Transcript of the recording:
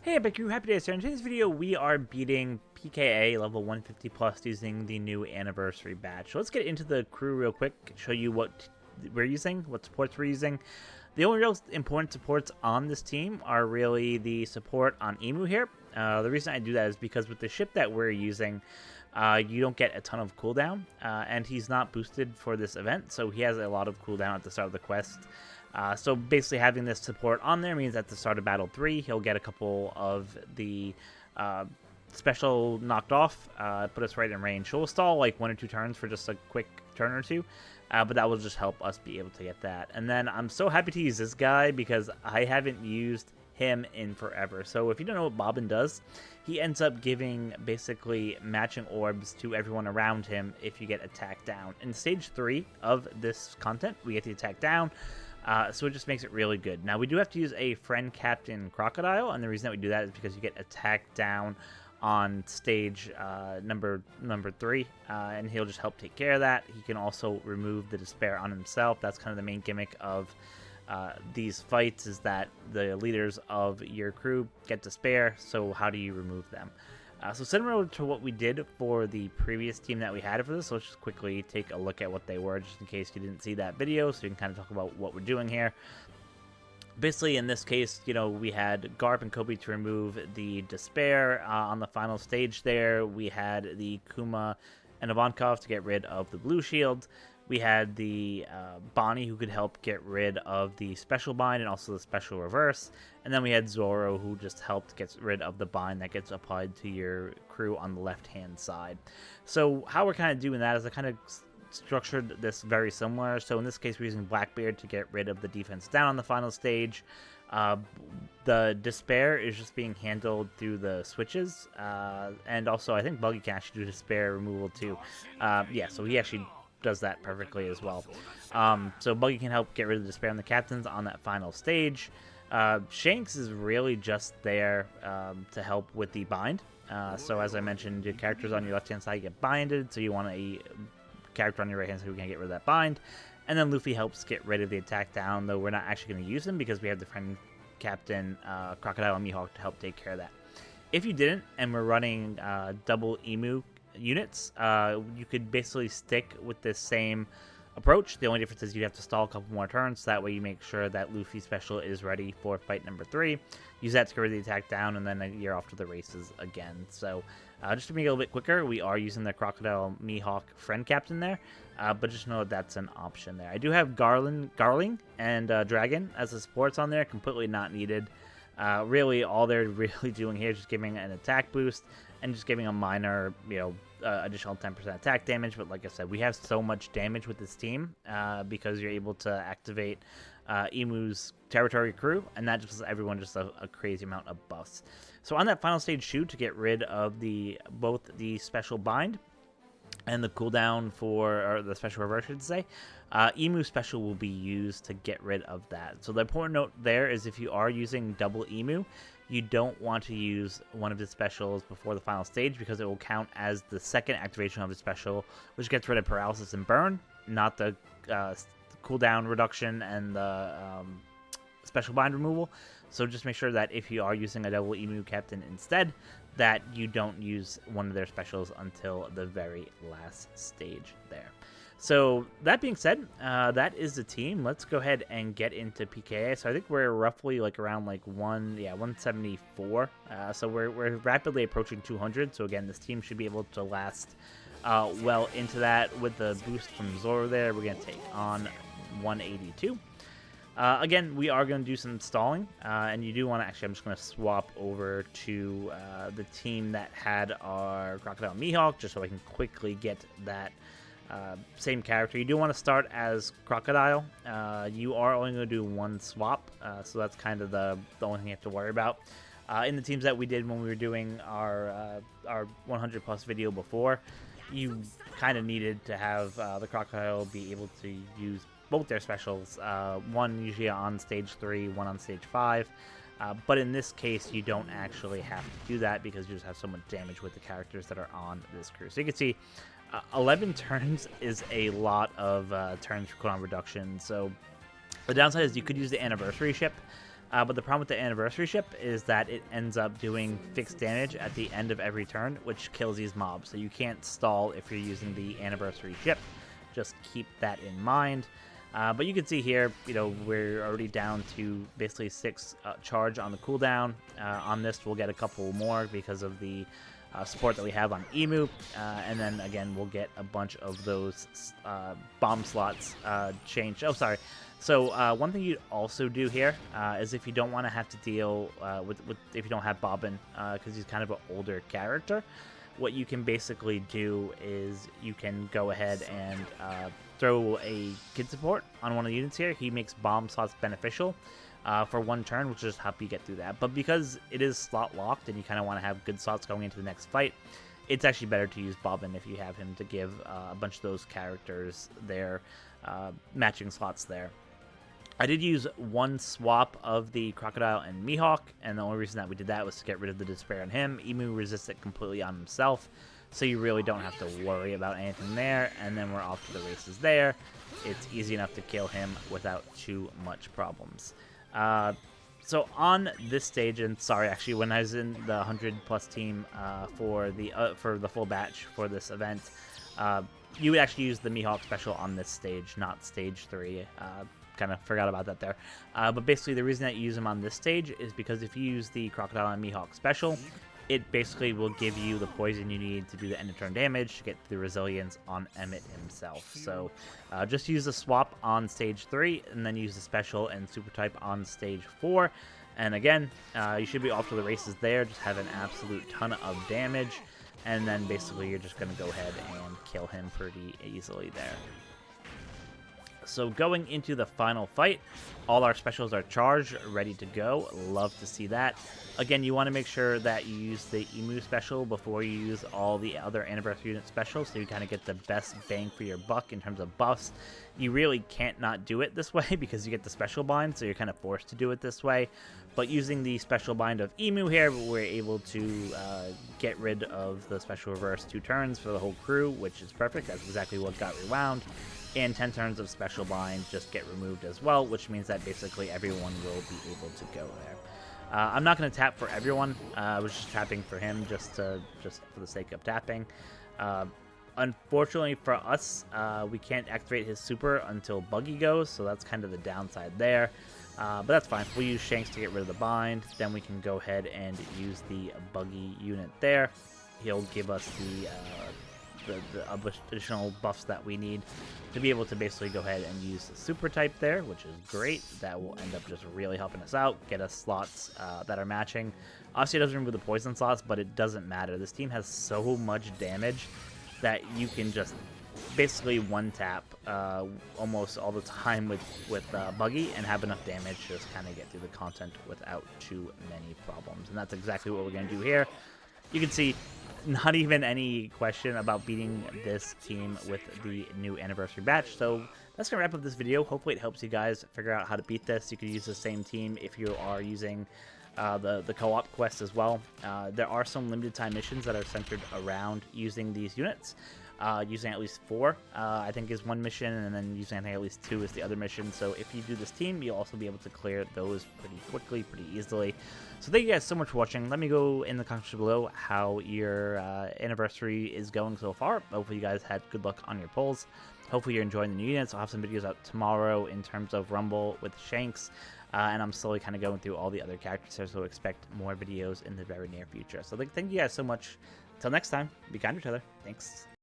Hey, PKA, HappiDaze here. In today's video, we are beating PKA level 150 plus using the new anniversary badge. So let's get into the crew real quick, show you what we're using, what supports we're using. The only real important supports on this team are really the support on Emu here. The reason I do that is because with the ship that we're using, you don't get a ton of cooldown, and he's not boosted for this event, so he has a lot of cooldown at the start of the quest. So basically having this support on there means at the start of Battle 3, he'll get a couple of the special knocked off, put us right in range. So we'll stall like 1 or 2 turns for just a quick turn or two, but that will just help us be able to get that. And then I'm so happy to use this guy because I haven't used him in forever. So if you don't know what Bobbin does, he ends up giving basically matching orbs to everyone around him if you get attacked down. In stage 3 of this content, we get the attack down. So it just makes it really good. Now, we do have to use a friend captain crocodile, and the reason that we do that is because you get attacked down on stage number 3, and he'll just help take care of that. He can also remove the despair on himself. That's kind of the main gimmick of these fights, is that the leaders of your crew get despair, so how do you remove them? So similar to what we did for the previous team that we had for this, let's just quickly take a look at what they were, just in case you didn't see that video, so you can kind of talk about what we're doing here. Basically, in this case, you know, we had Garp and Kobe to remove the despair on the final stage there. We had the Kuma and Ivankov to get rid of the blue shield. We had the Bonnie, who could help get rid of the special bind and also the special reverse. And then we had Zoro, who just helped get rid of the bind that gets applied to your crew on the left-hand side. So how we're kind of doing that is I kind of structured this very similar. So in this case, we're using Blackbeard to get rid of the defense down on the final stage. The despair is just being handled through the switches. And also, I think Buggy can actually do despair removal too. Yeah, so he actually does that perfectly as well. So Buggy can help get rid of the despair on the captains on that final stage. Shanks is really just there to help with the bind. So as I mentioned, your characters on your left-hand side get binded, so you want a character on your right-hand side who can get rid of that bind. And then Luffy helps get rid of the attack down, though we're not actually going to use him because we have the friend captain Crocodile and Mihawk to help take care of that. If you didn't, and we're running double Emu units, you could basically stick with this same approach. The only difference is you have to stall a couple more turns, so that way you make sure that Luffy's special is ready for fight number 3. Use that to get rid of the attack down, and then you're off to the races again. So just to make it a little bit quicker, we are using the Crocodile Mihawk friend captain there, but just know that that's an option there. I do have Garling and Dragon as the supports on there, completely not needed. Really, all they're really doing here is just giving an attack boost and just giving a minor, additional 10% attack damage. But like I said, we have so much damage with this team because you're able to activate Emu's territory crew, and that just gives everyone just a crazy amount of buffs. So on that final stage shoot, to get rid of both the special bind and the cooldown or the special reverse, I should say, Emu special will be used to get rid of that. So the important note there is if you are using double Emu, you don't want to use one of the specials before the final stage because it will count as the second activation of the special, which gets rid of paralysis and burn, not the cooldown reduction and the special bind removal. So just make sure that if you are using a double Emu captain instead, that you don't use one of their specials until the very last stage there. So that being said, that is the team. Let's go ahead and get into PKA. So I think we're roughly like around like 174. So we're rapidly approaching 200. So again, this team should be able to last well into that. With the boost from Zoro there, we're going to take on 182. Again, we are going to do some stalling, and you do want to actually, I'm just going to swap over to the team that had our Crocodile Mihawk, just so I can quickly get that same character. You do want to start as Crocodile. You are only going to do one swap, so that's kind of the only thing you have to worry about. In the teams that we did when we were doing our 100 plus video before, you kind of needed to have the Crocodile be able to use both their specials, one usually on stage 3, one on stage 5. But in this case, you don't actually have to do that because you just have so much damage with the characters that are on this crew. So you can see 11 turns is a lot of turns for cooldown reduction. So the downside is you could use the anniversary ship, But the problem with the anniversary ship is that it ends up doing fixed damage at the end of every turn, which kills these mobs. So you can't stall if you're using the anniversary ship. Just keep that in mind. But you can see here, we're already down to basically 6 charge on the cooldown. On this, we'll get a couple more because of the support that we have on Emu. And then, again, we'll get a bunch of those bomb slots changed. Oh, sorry. So one thing you'd also do here is if you don't want to have to deal with if you don't have Bobbin, because he's kind of an older character, what you can basically do is you can go ahead and throw a kid support on one of the units here. He makes bomb slots beneficial for 1 turn, which will just help you get through that. But because it is slot locked and you kind of want to have good slots going into the next fight, it's actually better to use Bobbin if you have him to give a bunch of those characters their matching slots there. I did use 1 swap of the Crocodile and Mihawk, and the only reason that we did that was to get rid of the Despair on him. Emu resists it completely on himself, so you really don't have to worry about anything there, and then we're off to the races there. It's easy enough to kill him without too much problems. So on this stage, and sorry, actually, when I was in the 100-plus team for the full batch for this event, you would actually use the Mihawk special on this stage, not stage 3. Kind of forgot about that there. But basically, the reason that you use him on this stage is because if you use the Crocodile and Mihawk special, it basically will give you the poison you need to do the end of turn damage to get the resilience on Emmett himself. So just use the swap on stage 3, and then use the special and super type on stage 4. And again, you should be off to the races there. Just have an absolute ton of damage, and then basically you're just going to go ahead and kill him pretty easily there. So going into the final fight, all our specials are charged, ready to go. Love to see that. Again, you want to make sure that you use the Emu special before you use all the other anniversary unit specials, so you kind of get the best bang for your buck in terms of buffs. You really can't not do it this way because you get the special bind, so you're kind of forced to do it this way. But using the special bind of Emu here, we're able to get rid of the special reverse 2 turns for the whole crew, which is perfect. That's exactly what got rewound. And 10 turns of special bind just get removed as well, which means that basically everyone will be able to go there. I'm not going to tap for everyone. I was just tapping for him just for the sake of tapping. Unfortunately for us, we can't activate his super until Buggy goes, so that's kind of the downside there. But that's fine. We'll use Shanks to get rid of the bind. Then we can go ahead and use the Buggy unit there. He'll give us the additional buffs that we need to be able to basically go ahead and use the super type there, which is great. That will end up just really helping us out, get us slots that are matching. Obviously, it doesn't remove the poison slots, but it doesn't matter. This team has so much damage that you can just basically one-tap almost all the time with Buggy and have enough damage to just kind of get through the content without too many problems. And that's exactly what we're going to do here. You can see not even any question about beating this team with the new anniversary batch. So that's going to wrap up this video. Hopefully it helps you guys figure out how to beat this. You can use the same team if you are using the co-op quest as well. There are some limited time missions that are centered around using these units. Using at least 4, I think, is one mission, and then using I think at least 2 is the other mission. So if you do this team, you'll also be able to clear those pretty quickly, pretty easily. So thank you guys so much for watching. Let me go in the comments below how your anniversary is going so far. Hopefully you guys had good luck on your polls. Hopefully you're enjoying the new units. I'll have some videos out tomorrow in terms of Rumble with Shanks. And I'm slowly kind of going through all the other characters here, so expect more videos in the very near future. So thank you guys so much. Until next time, be kind to each other. Thanks.